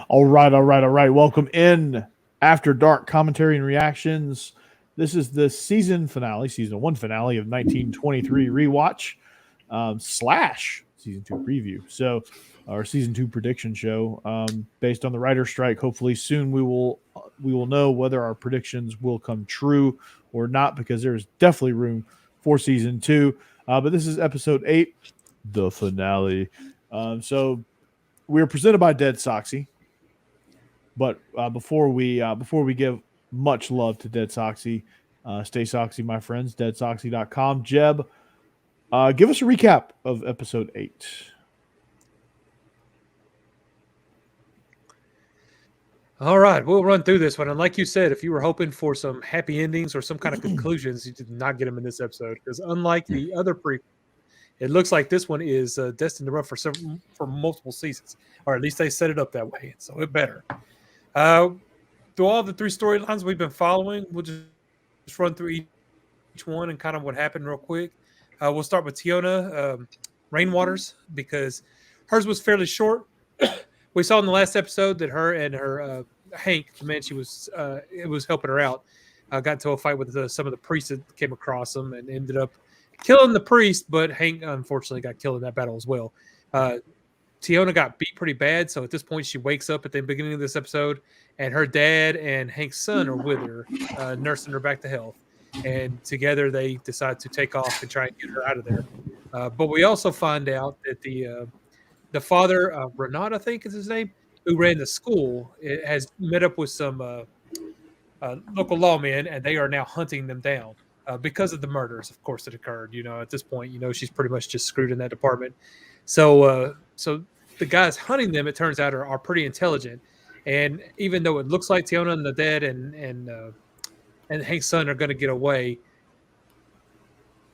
All right. Welcome in After Dark commentary and reactions. This is the season one finale of 1923 Rewatch slash season 2 preview. So our season 2 prediction show based on the writer's strike. Hopefully soon we will know whether our predictions will come true or not, because there is definitely room for season 2. But this is episode 8, the finale. So we're presented by Dead Soxy. But before we give much love to Dead Soxy, stay Soxy, my friends, deadsoxy.com. Jeb, give us a recap of episode 8. All right, we'll run through this one. And like you said, if you were hoping for some happy endings or some kind of conclusions, you did not get them in this episode. Because unlike the other prequel, it looks like this one is destined to run for multiple seasons. Or at least they set it up that way. So it better. Through all the 3 storylines we've been following, we'll just run through each one and kind of what happened real quick. We'll start with Tiona Rainwaters, because hers was fairly short. We saw in the last episode that her and her Hank, the man it was helping her out, got into a fight with some of the priests that came across them and ended up killing the priest, but Hank unfortunately got killed in that battle as well. Tiona got beat pretty bad, so at this point she wakes up at the beginning of this episode, and her dad and Hank's son are with her, nursing her back to health. And together they decide to take off and try and get her out of there. But we also find out that the father, Renat, I think is his name, who ran the school, has met up with some local lawmen, and they are now hunting them down because of the murders, of course, that occurred. At this point, she's pretty much just screwed in that department. So the guys hunting them, it turns out, are pretty intelligent. And even though it looks like Tiona and the dad and Hank's son are going to get away,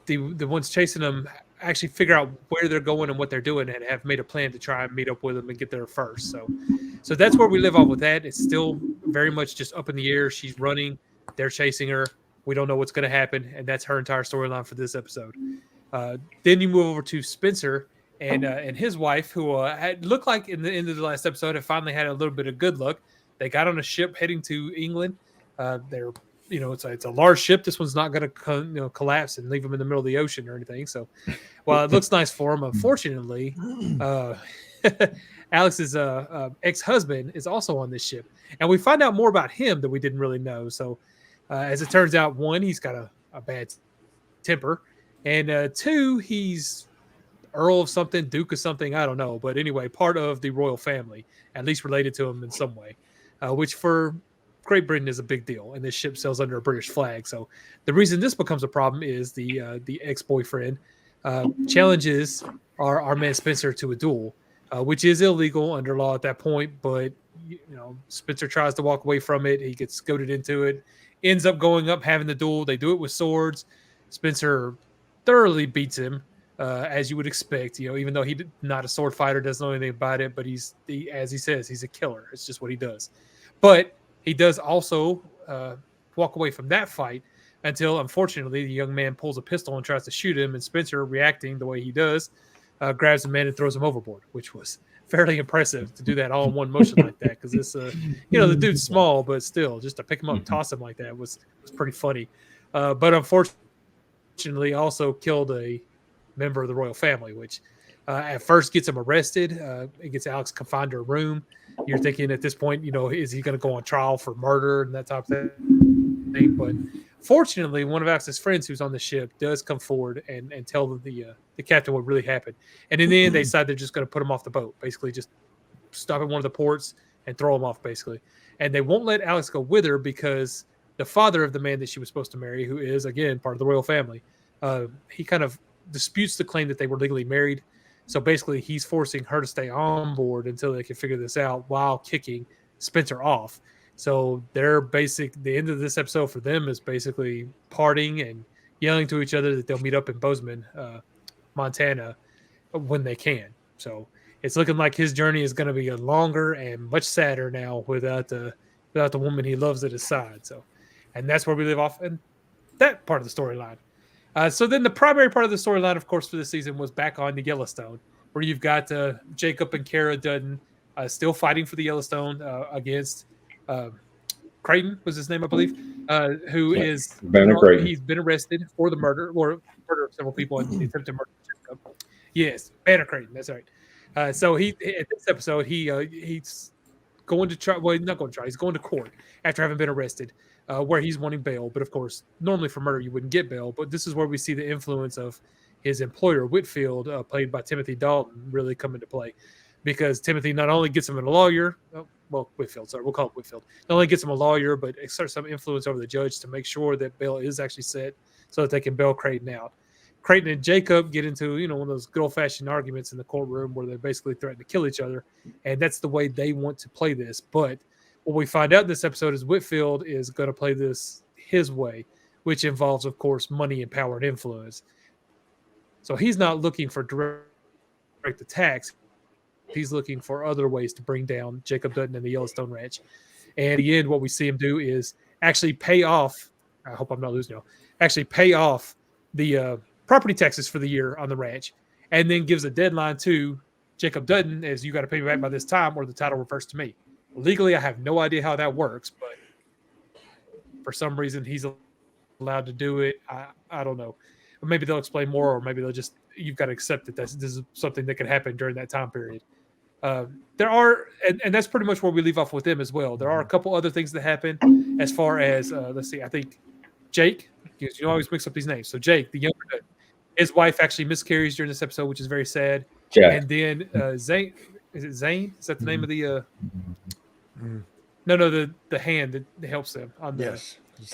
the ones chasing them actually figure out where they're going and what they're doing, and have made a plan to try and meet up with them and get there first. So that's where we live off with that. It's still very much just up in the air. She's running, they're chasing her. We don't know what's going to happen, and that's her entire storyline for this episode. Then you move over to Spencer and his wife, who had looked like in the end of the last episode have finally had a little bit of good luck. They got on a ship heading to England. They're it's a large ship. This one's not going to collapse and leave them in the middle of the ocean or anything. So, while it looks nice for them, unfortunately, Alex's ex-husband is also on this ship, and we find out more about him that we didn't really know. So, as it turns out, 1, he's got a bad temper, and 2, he's Earl of something, Duke of something, I don't know. But anyway, part of the royal family, at least related to him in some way, which for Great Britain is a big deal, and this ship sails under a British flag. So the reason this becomes a problem is the ex-boyfriend challenges our man Spencer to a duel, which is illegal under law at that point. But Spencer tries to walk away from it. He gets goaded into it, ends up going up having the duel. They do it with swords. Spencer thoroughly beats him, as you would expect. Even though he's not a sword fighter, doesn't know anything about it, but as he says, he's a killer. It's just what he does. But he does also walk away from that fight until, unfortunately, the young man pulls a pistol and tries to shoot him, and Spencer, reacting the way he does, grabs the man and throws him overboard, which was fairly impressive to do that all in one motion like that, because this, the dude's small, but still, just to pick him up and toss him like that was pretty funny. But unfortunately, also killed a member of the royal family, which at first gets him arrested. It gets Alex confined to a room. You're thinking at this point, is he going to go on trial for murder and that type of thing? But fortunately, one of Alex's friends who's on the ship does come forward and tell the captain what really happened. And in the end, they decide they're just going to put him off the boat, basically just stop at one of the ports and throw him off, basically. And they won't let Alex go with her because the father of the man that she was supposed to marry, who is, again, part of the royal family, he kind of disputes the claim that they were legally married. So basically, he's forcing her to stay on board until they can figure this out while kicking Spencer off. So the end of this episode for them is basically parting and yelling to each other that they'll meet up in Bozeman, Montana, when they can. So it's looking like his journey is going to be longer and much sadder now without the woman he loves at his side. So, and that's where we live off in that part of the storyline. So then the primary part of the storyline, of course, for this season was back on the Yellowstone, where you've got Jacob and Kara Dutton still fighting for the Yellowstone against Creighton was his name, I Bleav, who is Banner Creighton. He's been arrested for the murder of several people in the attempted murder. Yes, Banner Creighton, that's right. So he at this episode he's going to try. Well, he's not going to try. He's going to court after having been arrested, where he's wanting bail. But of course, normally for murder you wouldn't get bail. But this is where we see the influence of his employer Whitfield, played by Timothy Dalton, really come into play, because Timothy not only gets him a lawyer. Whitfield, sorry, we'll call it Whitfield. Not only gets him a lawyer, but exerts some influence over the judge to make sure that bail is actually set so that they can bail Creighton out. Creighton and Jacob get into, one of those good old-fashioned arguments in the courtroom where they basically threaten to kill each other, and that's the way they want to play this. But what we find out in this episode is Whitfield is going to play this his way, which involves, of course, money and power and influence. So he's not looking for direct attacks. He's looking for other ways to bring down Jacob Dutton and the Yellowstone Ranch. And at the end, what we see him do is actually pay off. I hope I'm not losing now. Actually pay off the property taxes for the year on the ranch, and then gives a deadline to Jacob Dutton as you got to pay me back by this time or the title reverts to me. Legally, I have no idea how that works, but for some reason he's allowed to do it. I don't know. Or maybe they'll explain more, or maybe they'll just, you've got to accept that this is something that can happen during that time period. There are, and that's pretty much where we leave off with them as well. There are a couple other things that happen as far as, let's see, I think Jake, because you always mix up these names. So Jake, the younger, his wife actually miscarries during this episode, which is very sad. Yeah. And then Zane, is it Zane? Is that the name of the? No, the hand that helps them on the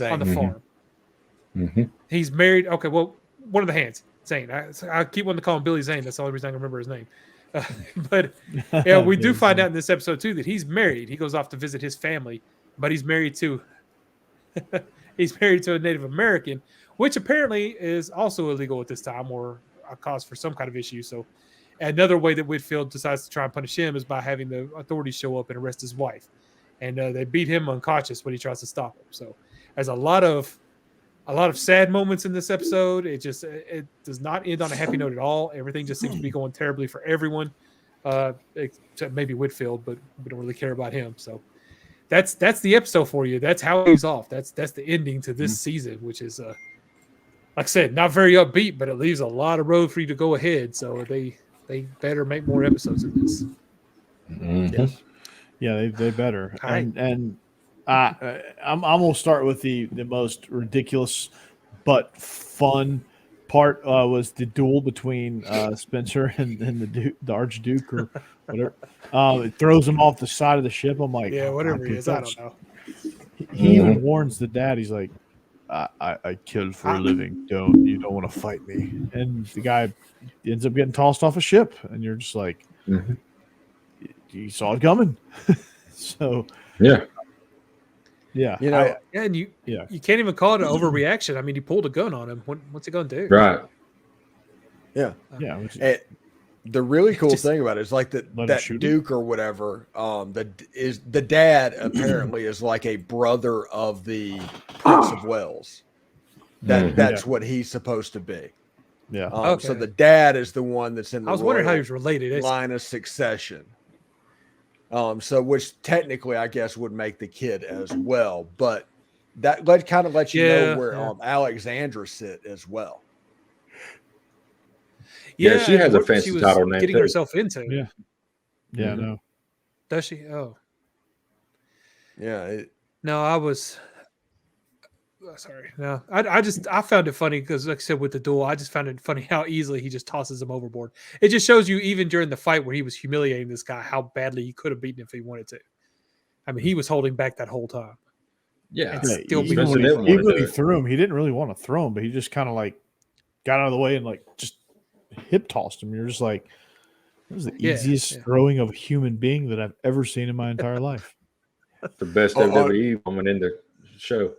on the farm. Mm-hmm. He's married. Okay, well, one of the hands, Zane. I keep wanting to call him Billy Zane. That's the only reason I can remember his name. But yeah, we do find out in this episode too that he's married. He goes off to visit his family, but he's married to a Native American, which apparently is also illegal at this time, or a cause for some kind of issue. So another way that Whitfield decides to try and punish him is by having the authorities show up and arrest his wife, and they beat him unconscious when he tries to stop him. So there's a lot of sad moments in this episode. It does not end on a happy note at all. Everything just seems to be going terribly for everyone, except maybe Whitfield, but we don't really care about him. So that's the episode for you. That's how it leaves off. That's the ending to this season, which is like I said, not very upbeat, but it leaves a lot of road for you to go ahead. So they better make more episodes of this. Mm-hmm. Yes. Yeah, they better. And I'm gonna start with the most ridiculous but fun part. Was the duel between Spencer and the Archduke or whatever. It throws him off the side of the ship. I'm like, yeah, whatever he is, I don't know. He even warns the dad. He's like, I kill for a living. You don't want to fight me. And the guy ends up getting tossed off a ship, and you're just like, you saw it coming. So yeah. And you can't even call it an overreaction. I mean, he pulled a gun on him. What's he going to do? Right. Yeah. Yeah. The really cool thing about it is like that Duke or whatever. The dad apparently is like a brother of the Prince of Wales. That's what he's supposed to be. Yeah. Okay. So the dad is the one that's in the I was wondering how he was related. Line of succession. So which technically I guess would make the kid as well, but that kind of lets you know where Alexandra sit as well. Yeah, she has a fancy title name. Getting herself into. Yeah. Yeah. No. Does she? Oh. Yeah. No, I was. Sorry. No, I found it funny because, like I said, with the duel, I just found it funny how easily he just tosses him overboard. It just shows you, even during the fight where he was humiliating this guy, how badly he could have beaten him if he wanted to. I mean, he was holding back that whole time. Yeah. Even when he threw him, he didn't really want to throw him, but he just kind of like got out of the way and like just hip tossed him. You're just like, that was the easiest throwing of a human being that I've ever seen in my entire life. The best WWE woman in the show.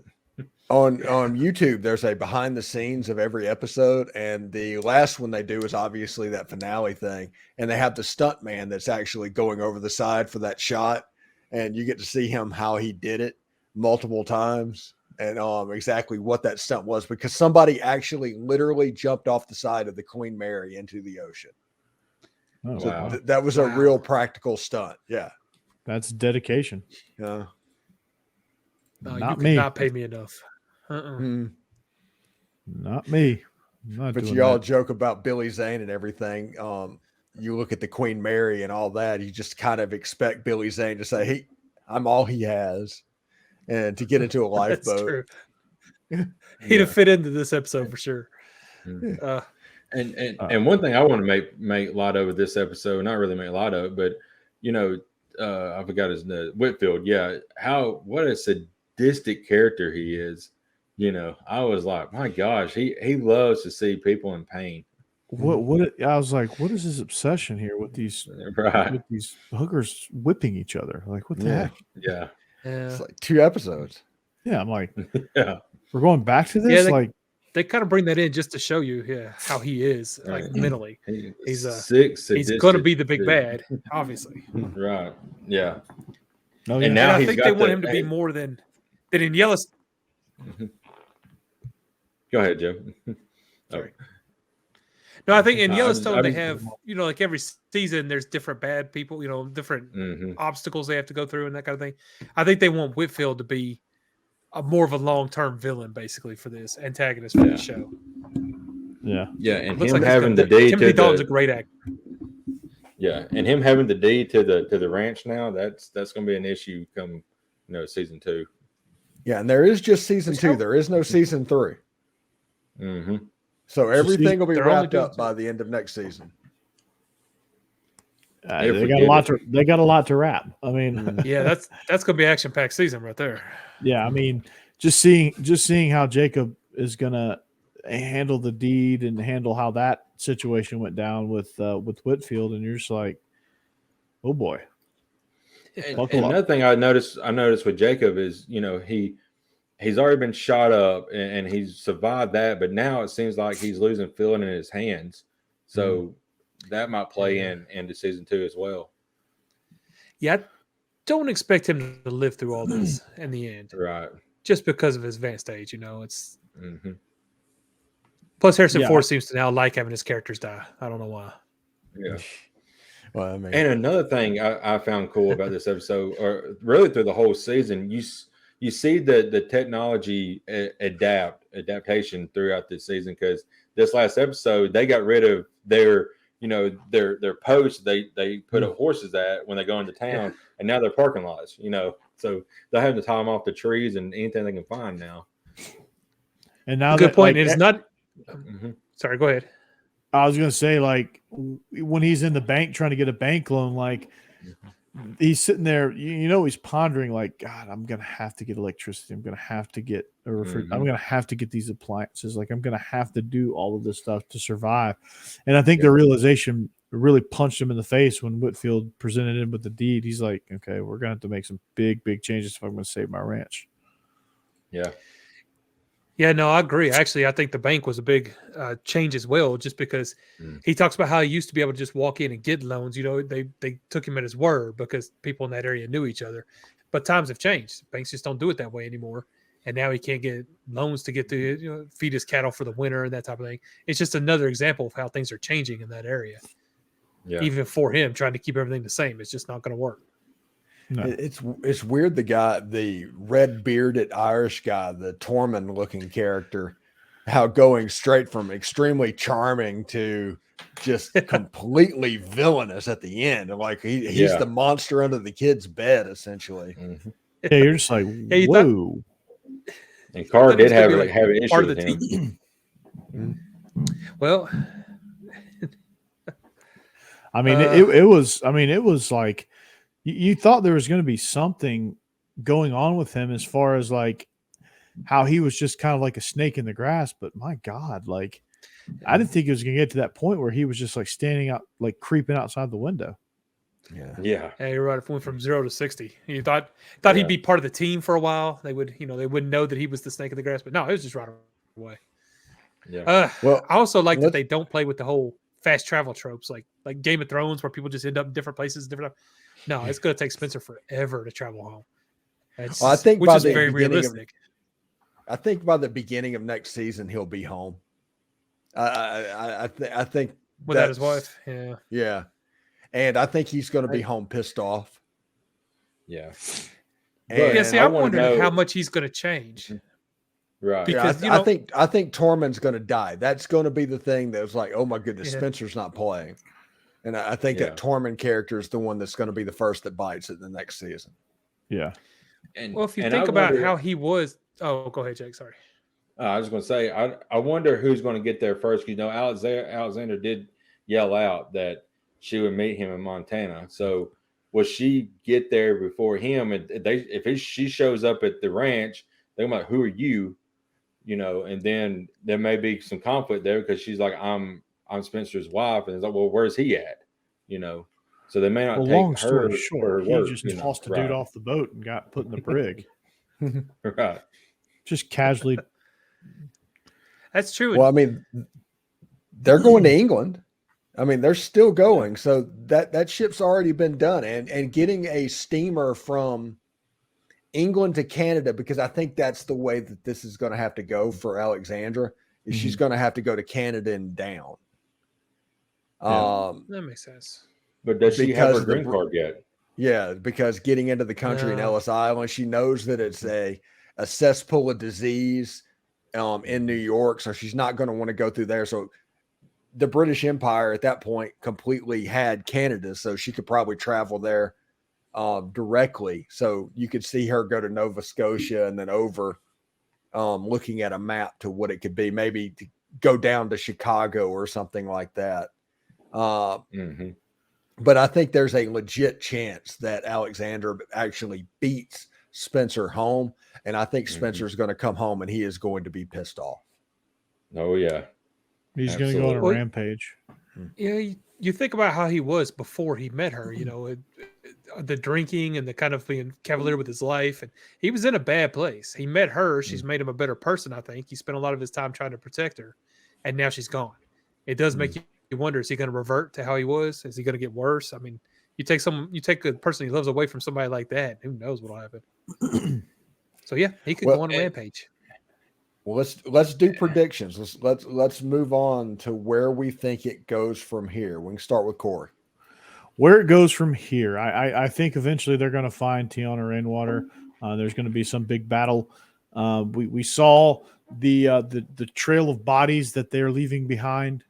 On YouTube, there's a behind the scenes of every episode, and the last one they do is obviously that finale thing, and they have the stunt man that's actually going over the side for that shot, and you get to see him how he did it multiple times, and exactly what that stunt was, because somebody actually literally jumped off the side of the Queen Mary into the ocean. Oh, So Wow. that was a real practical stunt. Yeah. that's dedication. Yeah. No, you Not could me. not pay me enough. Mm. Not me. I'm not But doing you all that. joke about Billy Zane and everything. You look at the Queen Mary and all that. You just kind of expect Billy Zane to say, "Hey, I'm all he has," and to get into a That's lifeboat. true. He'd have fit into this episode for sure. Mhm. And one thing I want to make light of this episode, not really make light of it, but I forgot his name, Whitfield. Yeah, what a sadistic character he is. I was like, my gosh, he loves to see people in pain. What I was like, what is his obsession here with these Right. hookers whipping each other? Like, what the heck? Yeah. Yeah. It's like 2 episodes. Yeah, I'm like, Yeah. we're going back to this. Yeah, Like, they kind of bring that in just to show you, how he is, like Right. mentally. He's Sick, sick. He's going to be the big bad, obviously. Right. Yeah. no, And yeah. now And I he's think got they want the- him to be more than in Yellowstone. Go ahead, Joe. Sorry. No, I think in I was- Yellowstone I they was- have, like every season there's different bad people, different Mhm. obstacles they have to go through and that kind of thing. I think they want Whitfield to be more of a long-term villain, basically, for this antagonist for the show. Yeah. Yeah, and Looks him like having the deed Timothy to Dalton's a the great actor. and him having the deed to the ranch now, that's going to be an issue come season 2. Yeah, and there is just season Which 2. help- There is no season 3. Mm-hmm. So everything will be they're only wrapped doing up 2. by the end of next season. If They we got a did lot it. to. They got a lot to wrap. I mean, Yeah, that's going to be action-packed season right there. yeah. I mean, just seeing how Jacob is gonna handle the deed and handle how that situation went down with Whitfield, and you're just like, oh boy. And Buckle up. another thing I noticed with Jacob is, he's already been shot up and he's survived that, but now it seems like he's losing feeling in his hands. So that might play into season 2 as well. Yeah, I don't expect him to live through all this in the end, Right. just because of his advanced age. It's Mm-hmm. plus Harrison Yeah. Ford seems to now like having his characters die. I don't know why. Yeah. Well, I mean, And another thing I found cool about this episode, or really through the whole season, you see the technology adaptation throughout this season, because this last episode they got rid of their posts they put up horses at when they go into town, and now they're parking lots. So they're having to tie them off the trees and anything they can find now. And now Good that, point. like, It is not. Mm-hmm. Sorry, go ahead. I was gonna say, like, when he's in the bank trying to get a bank loan, like he's sitting there, he's pondering, like, God, I'm gonna have to get electricity. I'm gonna have to get a refrigerator. I'm gonna have to get these appliances. Like, I'm gonna have to do all of this stuff to survive. And I think the realization really punched him in the face when Whitfield presented him with the deed. He's like, okay, we're gonna have to make some big changes if I'm gonna save my ranch. Yeah. Yeah, no, I agree. Actually, I think the bank was a big change as well, just because he talks about how he used to be able to just walk in and get loans. They took him at his word because people in that area knew each other. But times have changed. Banks just don't do it that way anymore. And now he can't get loans to get to feed his cattle for the winter and that type of thing. It's just another example of how things are changing in that area. Yeah. Even for him, trying to keep everything the same, it's just not going to work. No. It's weird. The red bearded Irish guy, the Tormund looking character, how going straight from extremely charming to just completely villainous at the end. Like he's the monster under the kid's bed, essentially. Mm-hmm. Yeah, you're just like, you whoa. And Carr did have like an issue part of with the him. team. Well, I mean, it was like you thought there was going to be something going on with him as far as like how he was just kind of like a snake in the grass. But my God, like I didn't think it was going to get to that point where he was just like standing out, like creeping outside the window. Yeah. hey, you're right. It went from 0 to 60. You thought he'd be part of the team for a while. They would, they wouldn't know that he was the snake in the grass. But no, it was just right away. Yeah. Well, I also like that they don't play with the whole fast travel tropes like Game of Thrones, where people just end up in different places, different. No, it's going to take Spencer forever to travel home. I think which by is the very beginning realistic. I think by the beginning of next season he'll be home. I think Without his wife, yeah. Yeah. And I think he's going to be home pissed off. Yeah. Yeah, see, I'm wondering know, how much he's going to change. Right. Because, I think Tormund's going to die. That's going to be the thing that was like, oh my goodness, Spencer's not playing. And I think that Tormund character is the one that's going to be the first that bites it in the next season. Yeah. Well, if you think about how he was, go ahead, Jake. Sorry. I was going to say, I wonder who's going to get there first. You know, Alexander did yell out that she would meet him in Montana. So will she get there before him? And she shows up at the ranch, they're like, who are you? You know, and then there may be some conflict there because she's like, I'm Spencer's wife, and it's like, well, where's he at? You know, so they may not take long her story short, he just tossed a dude off the boat and got put in the brig. Right. Just casually. That's true. Well, I mean, they're going to England. I mean, they're still going. So that ship's already been done. And getting a steamer from England to Canada, because I think that's the way that this is going to have to go for Alexandra, is she's going to have to go to Canada and down. That makes sense. But does she have her green card yet? Yeah, because getting into the country in Ellis Island, she knows that it's a cesspool of disease in New York, so she's not going to want to go through there. So the British Empire at that point completely had Canada, so she could probably travel there directly. So you could see her go to Nova Scotia and then over, looking at a map to what it could be, maybe to go down to Chicago or something like that. But I think there's a legit chance that Alexander actually beats Spencer home. And I think Spencer's going to come home and he is going to be pissed off. Oh, yeah. He's going to go on a rampage. Yeah, you think about how he was before he met her, you know, the drinking and the kind of being cavalier with his life. And he was in a bad place. He met her. She's made him a better person, I think. He spent a lot of his time trying to protect her. And now she's gone. It does make you wonder, is he going to revert to how he was? Is he going to get worse? I mean, you take a person he loves away from somebody like that, who knows what'll happen. So yeah, he could go on a rampage. Well, let's do predictions. Let's move on to where we think it goes from here. We can start with Corey. Where it goes from here, I think eventually they're going to find Tiana Rainwater. There's going to be some big battle. We saw the trail of bodies that they're leaving behind,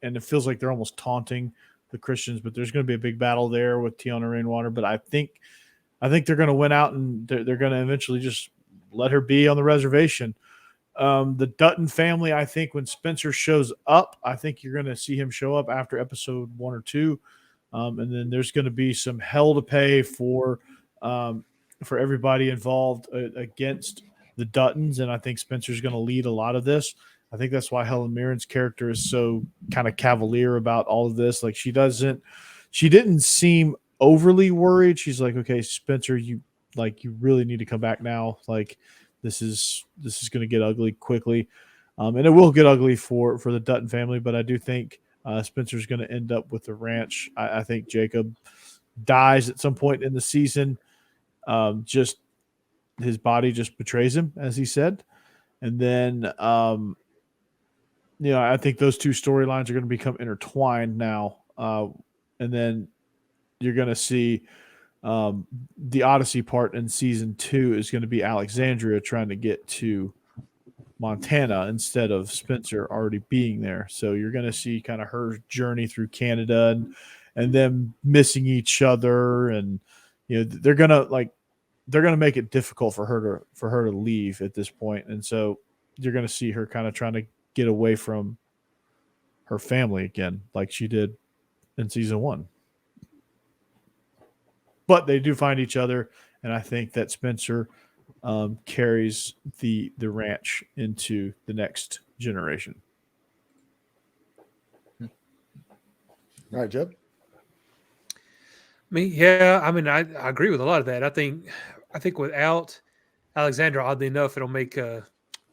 and it feels like they're almost taunting the Christians. But there's going to be a big battle there with Tiana Rainwater. But I think they're going to win out, and they're going to eventually just let her be on the reservation. The Dutton family, I think when Spencer shows up, I think you're going to see him show up after episode 1 or 2. And then there's going to be some hell to pay for everybody involved against the Duttons. And I think Spencer's going to lead a lot of this. I think that's why Helen Mirren's character is so kind of cavalier about all of this. Like she didn't seem overly worried. She's like, okay, Spencer, you really need to come back now. Like this is going to get ugly quickly. And it will get ugly for the Dutton family, but I do think Spencer's going to end up with the ranch. I think Jacob dies at some point in the season. Just his body just betrays him, as he said. And then, I think those two storylines are going to become intertwined now. And then you're going to see the Odyssey part in season 2 is going to be Alexandria trying to get to Montana instead of Spencer already being there. So you're going to see kind of her journey through Canada and them missing each other. And, they're going to make it difficult for her to leave at this point. And so you're going to see her kind of trying to get away from her family again, like she did in season 1. But they do find each other. And I think that Spencer carries the ranch into the next generation. All right, Jeb. I agree with a lot of that. I think without Alexandra, oddly enough, it'll make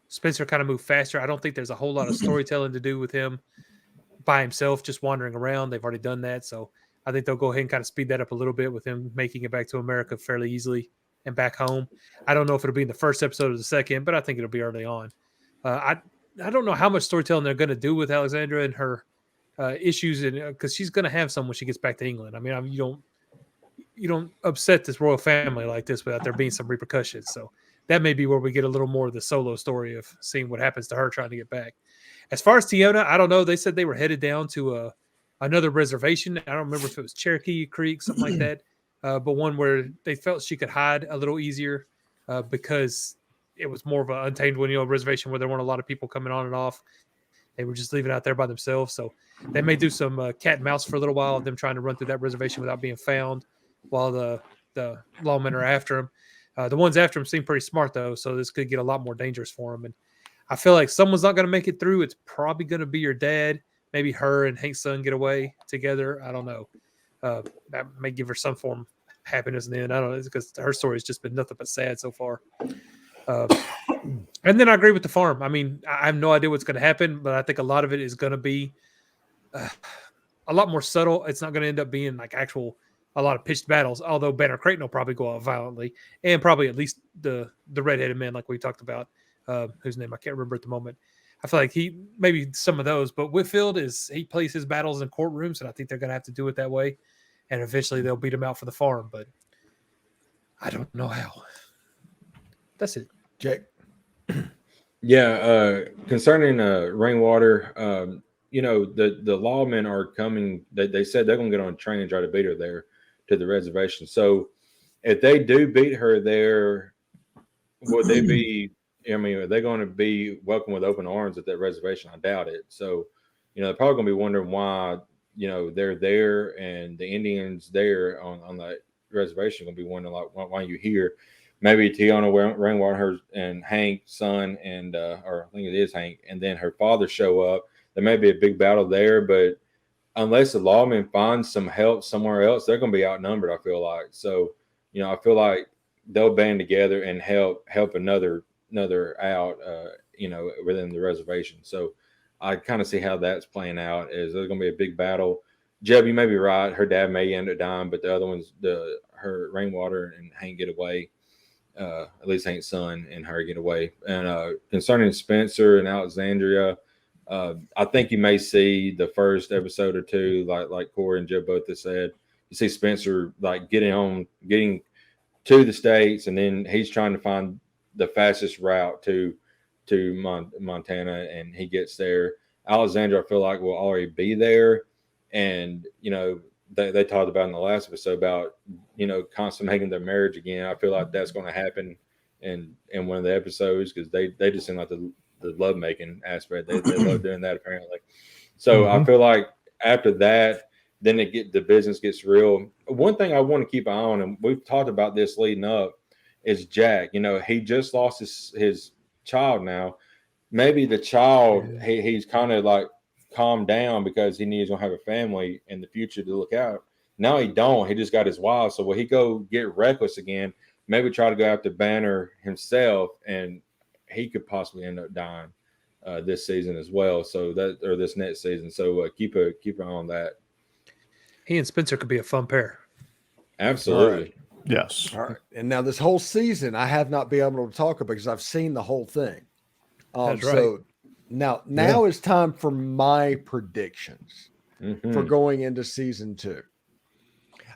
Spencer kind of move faster. I don't think there's a whole lot of storytelling to do with him by himself, just wandering around. They've already done that. So I think they'll go ahead and kind of speed that up a little bit with him making it back to America fairly easily and back home. I don't know if it'll be in the first episode or the second, but I think it'll be early on. I don't know how much storytelling they're going to do with Alexandra and her issues, and because she's going to have some when she gets back to England. I mean, you don't upset this royal family like this without there being some repercussions. So that may be where we get a little more of the solo story of seeing what happens to her trying to get back. As far as Tiona, I don't know. They said they were headed down to another reservation. I don't remember if it was Cherokee Creek, something like that, but one where they felt she could hide a little easier because it was more of an untamed reservation where there weren't a lot of people coming on and off. They were just leaving out there by themselves. So they may do some cat and mouse for a little while of them trying to run through that reservation without being found while the lawmen are after him. The ones after him seem pretty smart, though, so this could get a lot more dangerous for him. And I feel like someone's not going to make it through. It's probably going to be your dad. Maybe her and Hank's son get away together. I don't know. That may give her some form of happiness in the end. I don't know, because her story has just been nothing but sad so far. And then I agree with the farm. I mean, I have no idea what's going to happen, but I think a lot of it is going to be a lot more subtle. It's not going to end up being like a lot of pitched battles, although Banner Creighton will probably go out violently, and probably at least the redheaded man like we talked about, whose name I can't remember at the moment. I feel like maybe some of those, but Whitfield he plays his battles in courtrooms, and I think they're going to have to do it that way, and eventually they'll beat him out for the farm, but I don't know how. That's it. Jake. Yeah, concerning Rainwater, the lawmen are coming. They said they're going to get on a train and try to beat her there to the reservation. So if they do beat her there, would they be? I mean, are they going to be welcome with open arms at that reservation? I doubt it. So, they're probably going to be wondering why, they're there and the Indians there on that reservation going to be wondering like, why are you here? Maybe Tiona Rainwater and Hank's son and or I think it is Hank, and then her father show up. There may be a big battle there, but unless the lawmen find some help somewhere else, they're going to be outnumbered, I feel like. So, I feel like they'll band together and help another out, within the reservation. So I kind of see how that's playing out. Is there's going to be a big battle. Jeb, you may be right. Her dad may end up dying, but the other ones, her Rainwater and Hank get away. At least Hank's son and her get away. And concerning Spencer and Alexandria, I think you may see the first episode or two, like Corey and Jeb both have said. You see Spencer like getting to the States, and then he's trying to find the fastest route to Montana, and he gets there. Alexandria, I feel like, will already be there, and they talked about in the last episode about consummating their marriage again. I feel like that's going to happen in one of the episodes because they just seem like the lovemaking aspect. They love doing that apparently. So I feel like after that, then the business gets real. One thing I want to keep an eye on, and we've talked about this leading up, is Jack. He just lost his child now. Maybe the child he's kind of like calm down because he needs to have a family in the future to look out. Now he don't. He just got his wife. So will he go get reckless again? Maybe try to go after Banner himself, and he could possibly end up dying this season as well. So this next season. So keep an eye on that. He and Spencer could be a fun pair. Absolutely. Right. Yes. All right. And now this whole season, I have not been able to talk about because I've seen the whole thing. That's right. So now is time for my predictions for going into season 2.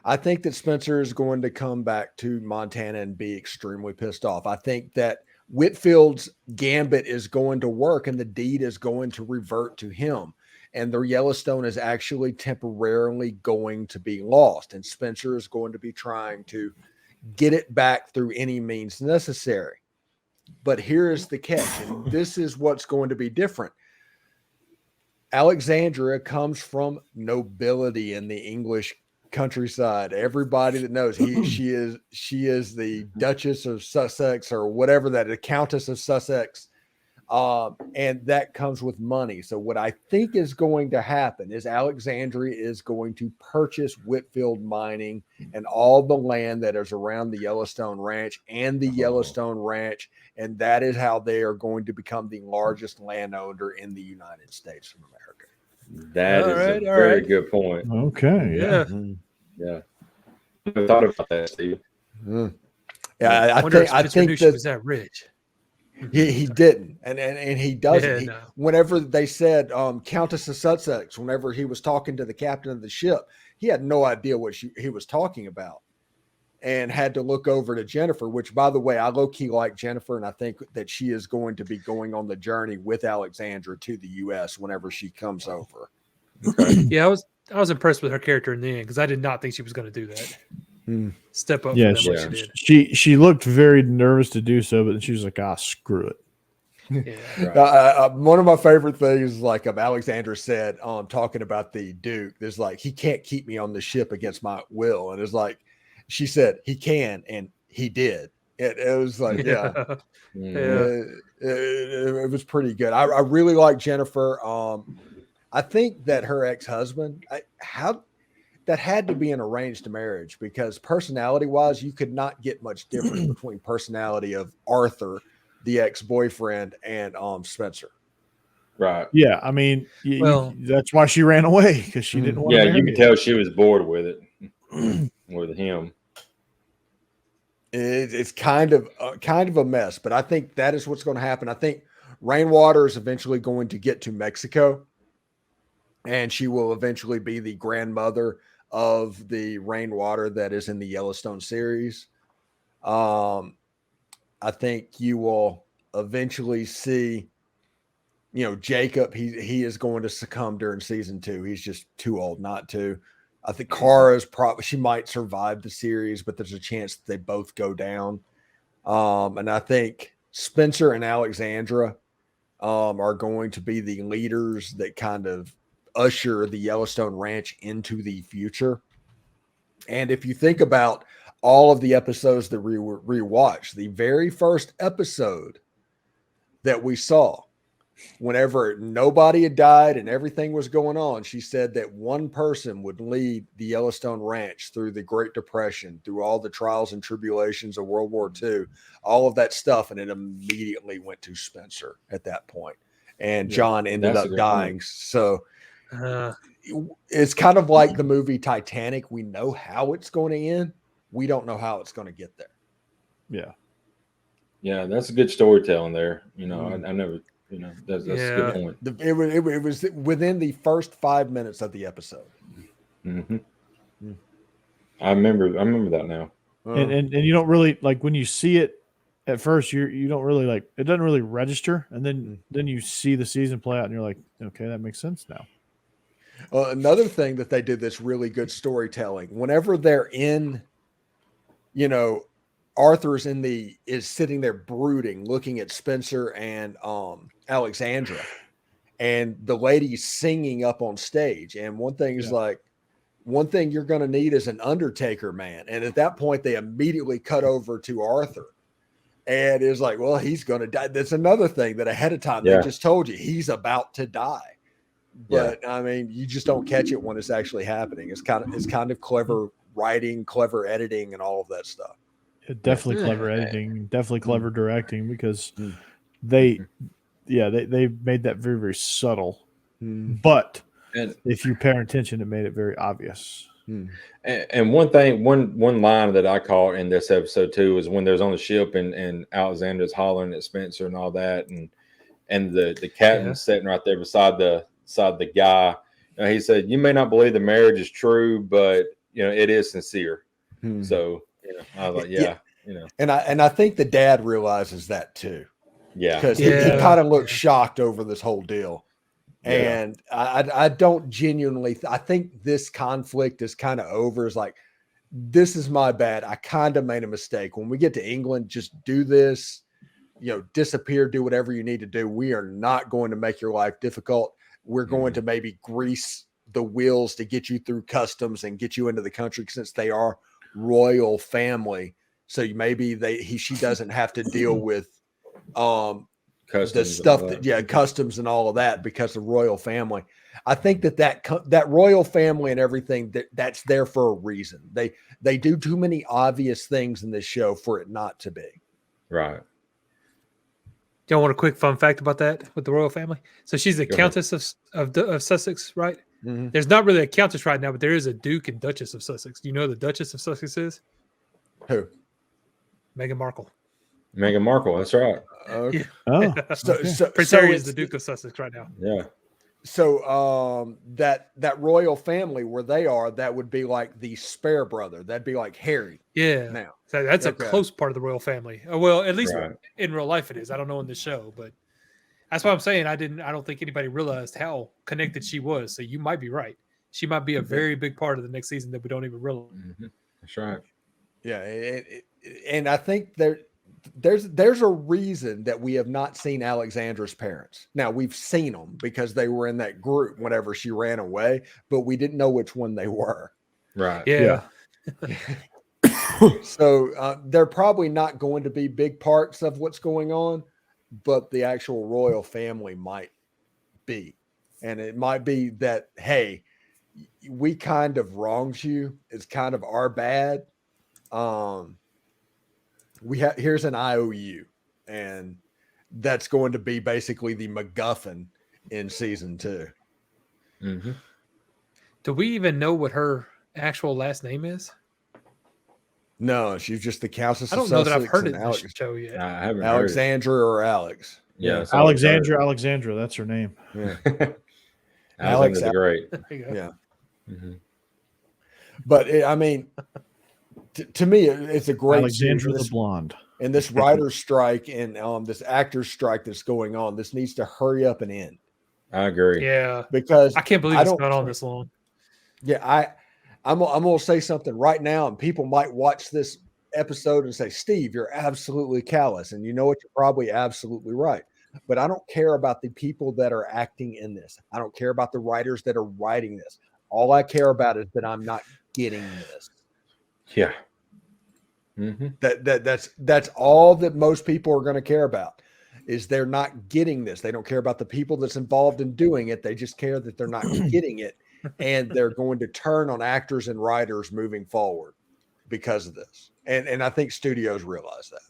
I think that Spencer is going to come back to Montana and be extremely pissed off. I think that Whitfield's gambit is going to work and the deed is going to revert to him. And the Yellowstone is actually temporarily going to be lost. And Spencer is going to be trying to get it back through any means necessary. But here is the catch, and this is what's going to be different. Alexandria comes from nobility in the English countryside. Everybody that knows she is the Duchess of Sussex or whatever that, the Countess of Sussex, and that comes with money. So what I think is going to happen is Alexandria is going to purchase Whitfield Mining and all the land that is around the Yellowstone Ranch and the Yellowstone Ranch, and that is how they are going to become the largest landowner in the United States of America. That is a very good point. Okay. Yeah. Yeah. I thought about that, Steve. Yeah, I think she was that rich. He didn't, and he doesn't. Yeah, no. Whenever they said Countess of Sussex, whenever he was talking to the captain of the ship, he had no idea what he was talking about, and had to look over to Jennifer. Which, by the way, I low key like Jennifer, and I think that she is going to be going on the journey with Alexandra to the U.S. whenever she comes over. Yeah, I was impressed with her character in the end because I did not think she was going to do that. Step up. Yeah, for them like she did. she looked very nervous to do so, but she was like, screw it. Yeah. Right. One of my favorite things, like Alexandra said, talking about the Duke, there's like, he can't keep me on the ship against my will. And it's like, she said, he can, and he did. It was like, yeah. It was pretty good. I really like Jennifer. I think that her ex-husband, that had to be an arranged marriage, because personality-wise, you could not get much difference between personality of Arthur, the ex-boyfriend, and Spencer. Right. Yeah, I mean, that's why she ran away, because she didn't want to marry you can tell she was bored with it, with him. It's kind of a mess, but I think that is what's going to happen. I think Rainwater is eventually going to get to Mexico, and she will eventually be the grandmother of the Rainwater that is in the Yellowstone series. I think you will eventually see, Jacob, he is going to succumb during season 2. He's just too old not to. I think Cara is she might survive the series, but there's a chance that they both go down. And I think Spencer and Alexandra are going to be the leaders that kind of usher the Yellowstone Ranch into the future. And if you think about all of the episodes that we rewatched, the very first episode that we saw, whenever nobody had died and everything was going on, she said that one person would lead the Yellowstone Ranch through the Great Depression, through all the trials and tribulations of World War II, all of that stuff. And it immediately went to Spencer at that point. And John ended up dying. Point. So it's kind of like the movie Titanic. We know how it's going to end. We don't know how it's going to get there. Yeah. Yeah, that's a good storytelling there. I never, that's a good point. It was within the first 5 minutes of the episode. Mm-hmm. I remember that now. And you don't really, like, when you see it at first, you don't really, like, it doesn't really register. And then you see the season play out and you're like, okay, that makes sense now. Another thing that they did that's really good storytelling, whenever they're in, Arthur's is sitting there brooding, looking at Spencer and Alexandra, and the lady's singing up on stage. And one thing is one thing you're going to need is an undertaker man. And at that point, they immediately cut over to Arthur. And it's like, well, he's going to die. That's another thing that ahead of time, they just told you he's about to die. But I mean, you just don't catch it when it's actually happening. It's kind of clever writing, clever editing, and all of that stuff. Definitely clever editing, definitely clever directing, because they made that very, very subtle. But if you pay attention, it made it very obvious. And one line that I caught in this episode too is when there's on the ship and Alexander's hollering at Spencer and all that, and the captain's sitting right there beside the guy. He said, "You may not believe the marriage is true, but it is sincere." So I was like, and I think the dad realizes that too. Yeah, because he kind of looks shocked over this whole deal. And I don't genuinely, I think this conflict is kind of over. It's like, this is my bad. I kind of made a mistake. When we get to England, just do this, disappear, do whatever you need to do. We are not going to make your life difficult. We're going to maybe grease the wheels to get you through customs and get you into the country, since they are royal family. So maybe she doesn't have to deal with customs, the stuff customs and all of that, because of royal family. I think that royal family and everything, that's there for a reason. They do too many obvious things in this show for it not to be. Right. Do you want a quick fun fact about that with the royal family? So she's the Countess of Sussex, right? Mm-hmm. There's not really a Countess right now, but there is a Duke and Duchess of Sussex. Do you know who the Duchess of Sussex is? Who? Meghan Markle. Meghan Markle. That's right. Okay. Oh, So, okay. so, Prince so Harry is it's the Duke of Sussex right now. Yeah. So that royal family where they are, that would be like the spare brother. That'd be like Harry. Yeah. Now. So that's Okay. a close part of the royal family. Well, at least Right. in real life it is. I don't know in the show, but that's what I'm saying. I don't think anybody realized how connected she was. So you might be right. She might be a very big part of the next season that we don't even realize. Mm-hmm. That's right. Yeah, and I think there's a reason that we have not seen Alexandra's parents. Now we've seen them because they were in that group whenever she ran away, but we didn't know which one they were. Right. Yeah. So they're probably not going to be big parts of what's going on, but the actual royal family might be. And it might be that, hey, we kind of wronged you. It's kind of our bad. Here's an IOU, and that's going to be basically the MacGuffin in season 2. Mm-hmm. Do we even know what her actual last name is? No, she's just the Countess. I don't of know that I've Sussex heard and it in the show yet. I haven't Alexandra or Alex. Yeah. Alexandra, that's her name. Yeah. Alexander the Great. There you go. Yeah. Mm-hmm. But I mean, to me, it's a great Alexandra series. the Blonde. And this writer's strike and this actor's strike that's going on, this needs to hurry up and end. I agree. Yeah. Because I can't believe it's gone on this long. Yeah, I'm going to say something right now, and people might watch this episode and say, Steve, you're absolutely callous. And you know what? You're probably absolutely right. But I don't care about the people that are acting in this. I don't care about the writers that are writing this. All I care about is that I'm not getting this. Yeah. Mm-hmm. That's all that most people are going to care about, is they're not getting this. They don't care about the people that's involved in doing it. They just care that they're not getting it. And they're going to turn on actors and writers moving forward because of this. And I think studios realize that.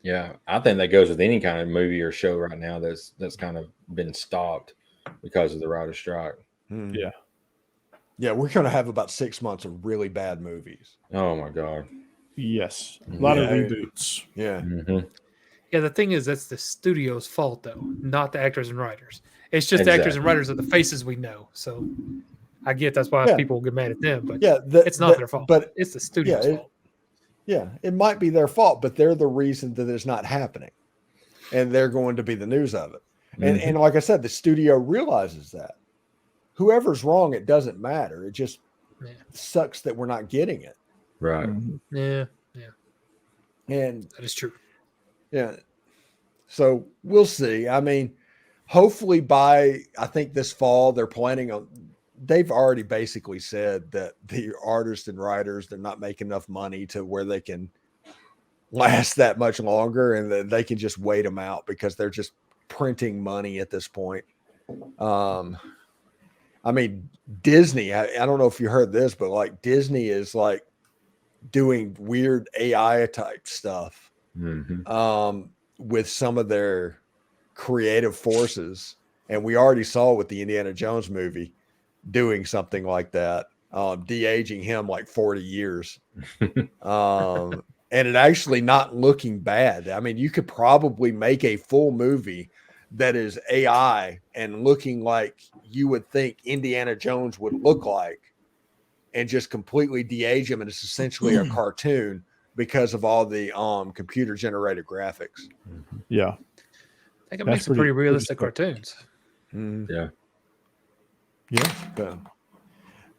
Yeah. I think that goes with any kind of movie or show right now that's kind of been stopped because of the writer's strike. Yeah. Yeah, we're going to have about 6 months of really bad movies. Oh my God. Yes. A lot of reboots. Yeah. Mm-hmm. Yeah, the thing is, that's the studio's fault, though, not the actors and writers. It's just the actors and writers are the faces we know. So I get that's why people get mad at them, but it's not their fault. But it's the studio's fault. Yeah, it might be their fault, but they're the reason that it's not happening. And they're going to be the news of it. And like I said, the studio realizes that. Whoever's wrong, it doesn't matter. It just sucks that we're not getting it. Right. Mm-hmm. Yeah. And That is true. yeah. So we'll see. I mean, hopefully by, I think this fall, they're planning on, they've already basically said that the artists and writers, they're not making enough money to where they can last that much longer, and that they can just wait them out because they're just printing money at this point. I mean, Disney, I don't know if you heard this, but like Disney is like doing weird AI type stuff with some of their creative forces. And we already saw with the Indiana Jones movie doing something like that, de-aging him like 40 years. And it actually not looking bad. I mean, you could probably make a full movie that is AI and looking like you would think Indiana Jones would look like, and just completely de-age him. And it's essentially a cartoon because of all the computer generated graphics. Yeah. I think it makes some pretty realistic cartoons. Yeah. Yeah.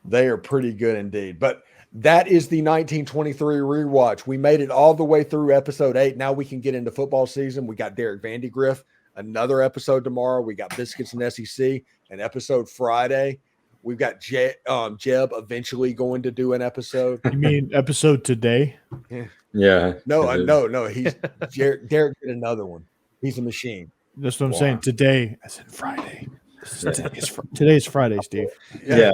They are pretty good indeed. But that is the 1923 rewatch. We made it all the way through episode 8. Now we can get into football season. We got Derek Vandigriff, another episode tomorrow. We got Biscuits and SEC, an episode Friday. We've got Jeb eventually going to do an episode. You mean episode today? Yeah. No. He's Derek did another one. He's a machine. That's what I'm saying. Today, I said Friday. Today's Friday, Steve. Yeah.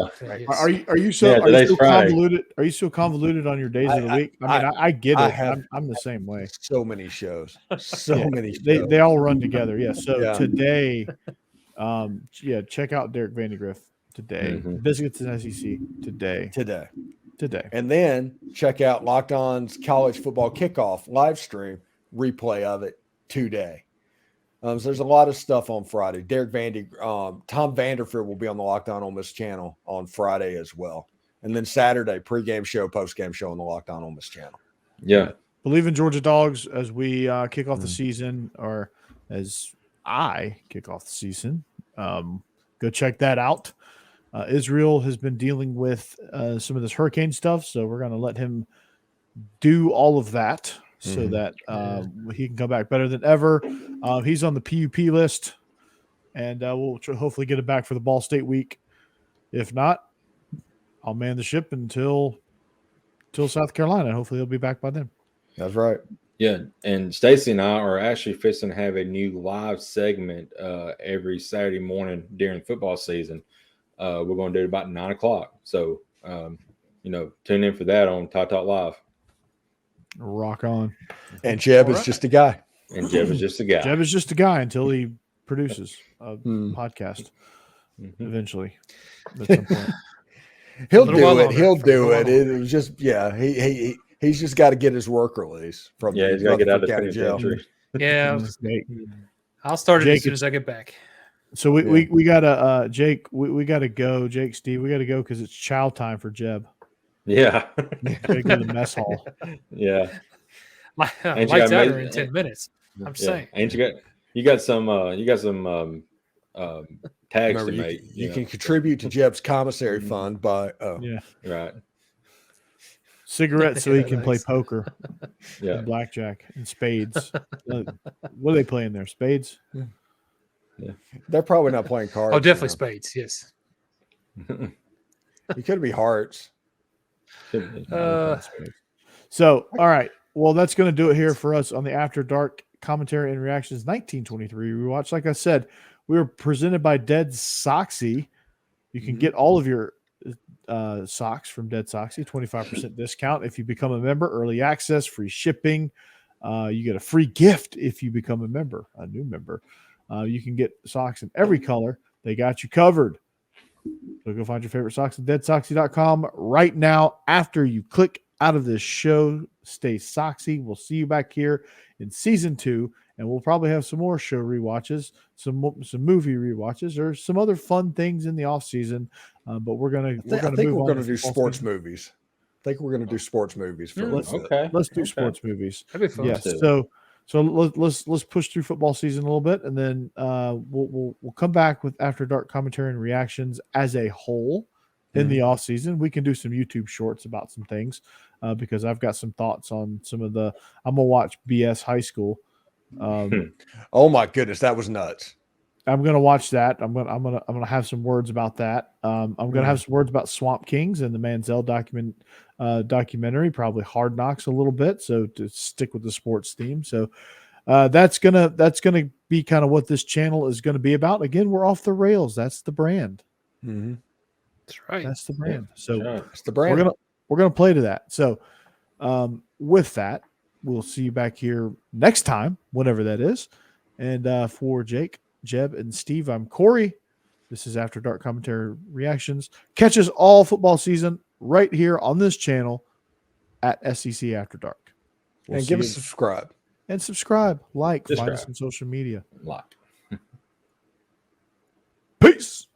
Are you so convoluted? Are you so convoluted on your days of the week? I mean, I get it. I'm the same way. So many shows. Many shows. They all run together. Yeah. So today, check out Derek Vandigriff today. Biscuits and SEC today. today. And then check out Locked On's College Football Kickoff live stream replay of it today. So there's a lot of stuff on Friday. Tom Vanderfield will be on the Locked On Ole Miss channel on Friday as well. And then Saturday, pregame show, postgame show on the Locked On Ole Miss channel. Yeah. Bleav in Georgia Dawgs as we kick off the season, or as I kick off the season. Go check that out. Israel has been dealing with some of this hurricane stuff, so we're going to let him do all of that so that he can come back better than ever. He's on the PUP list, and we'll hopefully get him back for the Ball State week. If not, I'll man the ship until South Carolina. Hopefully he'll be back by then. That's right. Yeah, and Stacey and I are actually fixing to have a new live segment every Saturday morning during football season. We're going to do it about 9 o'clock. So, tune in for that on Talk Live. Rock on. And Jeb is just a guy. And Jeb is just a guy. Jeb is just a guy until he produces a podcast eventually at some point. He'll do it. He'll do it. It was just, he's just got to get his work release from he's got to get out of the county jail. penitentiary. Yeah, I'll start it Jake as soon as I get back. So we gotta Jake, we gotta go. Jake, Steve, we gotta go because it's chow time for Jeb. Yeah. Gotta go to the mess hall. Yeah. Lights out are in 10 minutes. I'm saying. Ain't you got some tags Remember, to make. You can contribute to Jeb's commissary fund by right. Cigarettes so he can play poker. Yeah. And blackjack and spades. What are they playing there? Spades? Yeah. They're probably not playing cards. Oh, definitely spades. Yes. It could be hearts. So, all right. Well, that's going to do it here for us on the After Dark Commentary and Reactions 1923 Rewatch. Like I said, we were presented by Dead Soxy. You can get all of your socks from Dead Soxy, 25% discount if you become a member, early access, free shipping. You get a free gift if you become a member, a new member. You can get socks in every color. They got you covered. So go find your favorite socks at deadsoxy.com right now. After you click out of this show, stay soxy. We'll see you back here in season 2, and we'll probably have some more show rewatches, some movie rewatches, or some other fun things in the off season. But we're gonna do sports movies. I think we're gonna do sports movies for let's do sports movies. That'd be fun. Yes. So let's push through football season a little bit, and then we'll come back with After Dark commentary and reactions as a whole in the off season. We can do some YouTube shorts about some things because I've got some thoughts on some of the. I'm gonna watch BS High School. Oh my goodness, that was nuts. I'm gonna watch that. I'm gonna have some words about that. I'm gonna have some words about Swamp Kings and the Manziel documentary, probably Hard Knocks a little bit. So to stick with the sports theme. So that's gonna be kind of what this channel is gonna be about. Again, we're off the rails. That's the brand. Mm-hmm. That's right. That's the brand. So it's the brand. We're gonna play to that. So with that, we'll see you back here next time, whenever that is. And for Jake, Jeb, and Steve, I'm Corey. This is After Dark Commentary Reactions. Catch us all football season right here on this channel at SEC After Dark. And give us a subscribe. And subscribe. Find us on social media. Like. Peace.